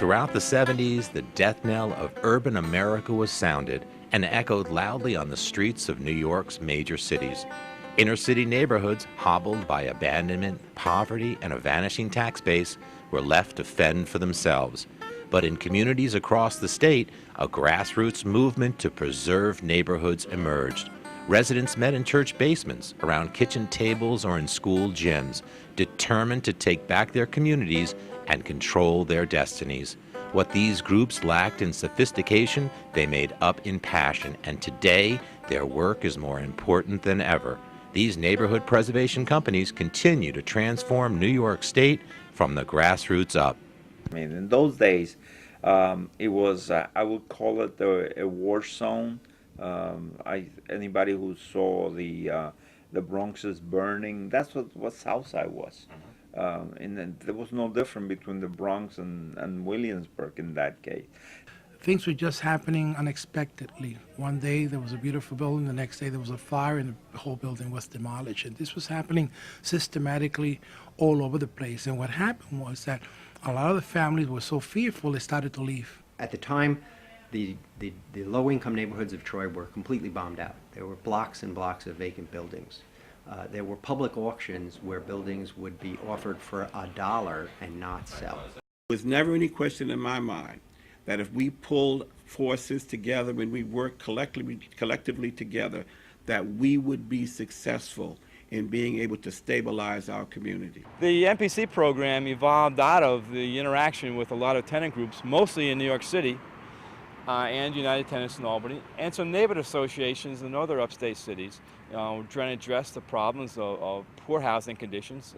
Throughout the 70s, the death knell of urban America was sounded and echoed loudly on the streets of New York's major cities. Inner city neighborhoods, hobbled by abandonment, poverty, and a vanishing tax base, were left to fend for themselves. But in communities across the state, a grassroots movement to preserve neighborhoods emerged. Residents met in church basements, around kitchen tables, or in school gyms, determined to take back their communities and control their destinies. What these groups lacked in sophistication, they made up in passion, and today their work is more important than ever. These neighborhood preservation companies continue to transform New York State from the grassroots up. I mean, in those days, it was, I would call it a war zone. Anybody who saw the Bronx's burning, that's what Southside was. And then there was no difference between the Bronx and Williamsburg in that case. Things were just happening unexpectedly. One day there was a beautiful building, the next day there was a fire and the whole building was demolished. And this was happening systematically all over the place. And what happened was that a lot of the families were so fearful they started to leave. At the time, the low-income neighborhoods of Troy were completely bombed out. There were blocks and blocks of vacant buildings. There were public auctions where buildings would be offered for $1 and not sell. There was never any question in my mind that if we pulled forces together and we worked collectively together, that we would be successful in being able to stabilize our community. The NPC program evolved out of the interaction with a lot of tenant groups, mostly in New York City, and United Tenants in Albany, and some neighborhood associations in other upstate cities, trying to address the problems of poor housing conditions,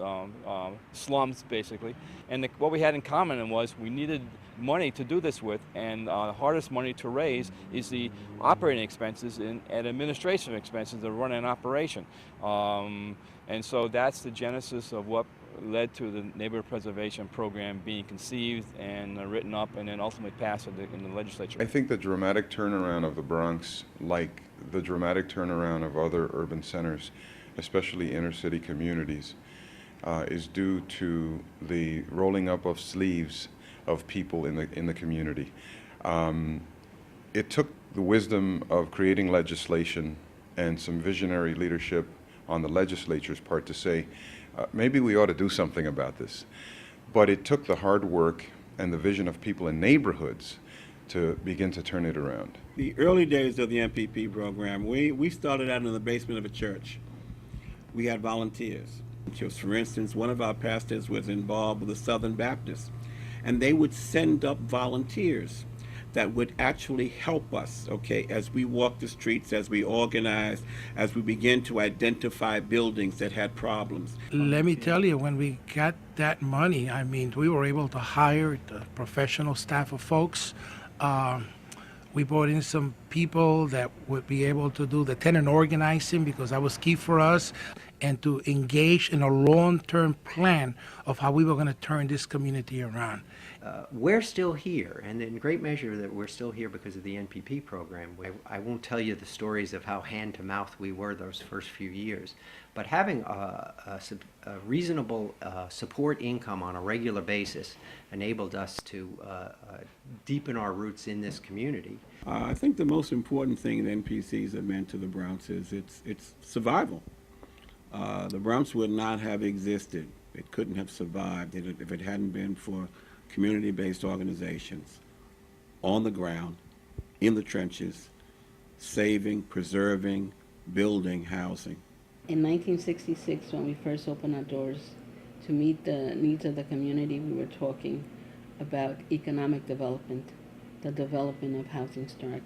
slums basically. And what we had in common was we needed money to do this with, and the hardest money to raise is the operating expenses and administrative expenses to run an operation. And so that's the genesis of what led to the neighborhood preservation program being conceived and written up and then ultimately passed in the legislature. I think the dramatic turnaround of the Bronx, like the dramatic turnaround of other urban centers, especially inner city communities, is due to the rolling up of sleeves of people in the community. It took the wisdom of creating legislation and some visionary leadership on the legislature's part to say, maybe we ought to do something about this. But it took the hard work and the vision of people in neighborhoods to begin to turn it around. The early days of the NPP program, we started out in the basement of a church. We had volunteers. For instance, one of our pastors was involved with the Southern Baptists, and they would send up volunteers that would actually help us, okay, as we walked the streets, as we organized, as we began to identify buildings that had problems. Let me tell you, when we got that money, I mean, we were able to hire the professional staff of folks. We brought in some people that would be able to do the tenant organizing, because that was key for us, and to engage in a long-term plan of how we were going to turn this community around. We're still here, and in great measure that we're still here because of the NPP program. I won't tell you the stories of how hand-to-mouth we were those first few years, but having a reasonable support income on a regular basis enabled us to deepen our roots in this community. I think the most important thing that NPCs have meant to the Bronx is it's survival. The Bronx would not have existed. It couldn't have survived if it hadn't been for community-based organizations on the ground, in the trenches, saving, preserving, building housing. In 1966, when we first opened our doors to meet the needs of the community, we were talking about economic development, the development of housing stock,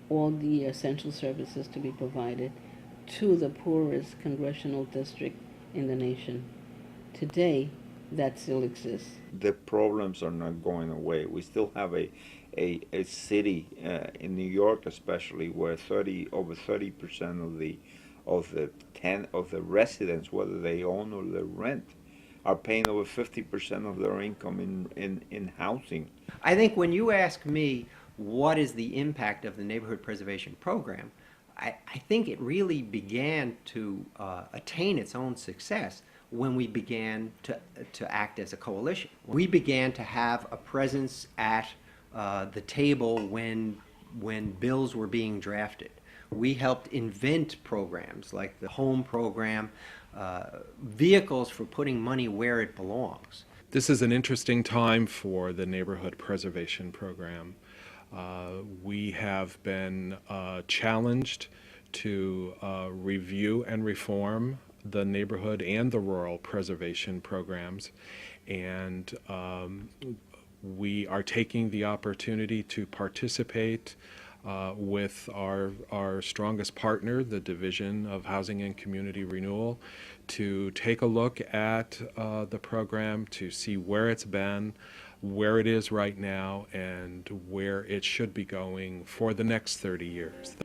all the essential services to be provided to the poorest congressional district in the nation. Today, that still exists. The problems are not going away. We still have a city in New York, especially, where over 30% of the residents, whether they own or they rent, are paying over 50% of their income in housing. I think when you ask me what is the impact of the neighborhood preservation program, I think it really began to attain its own success when we began to act as a coalition. We began to have a presence at the table when bills were being drafted. We helped invent programs like the home program, vehicles for putting money where it belongs. This is an interesting time for the Neighborhood Preservation Program. We have been challenged to review and reform the neighborhood and the rural preservation programs, and we are taking the opportunity to participate with our strongest partner, the Division of Housing and Community Renewal, to take a look at the program, to see where it's been, where it is right now, and where it should be going for the next 30 years.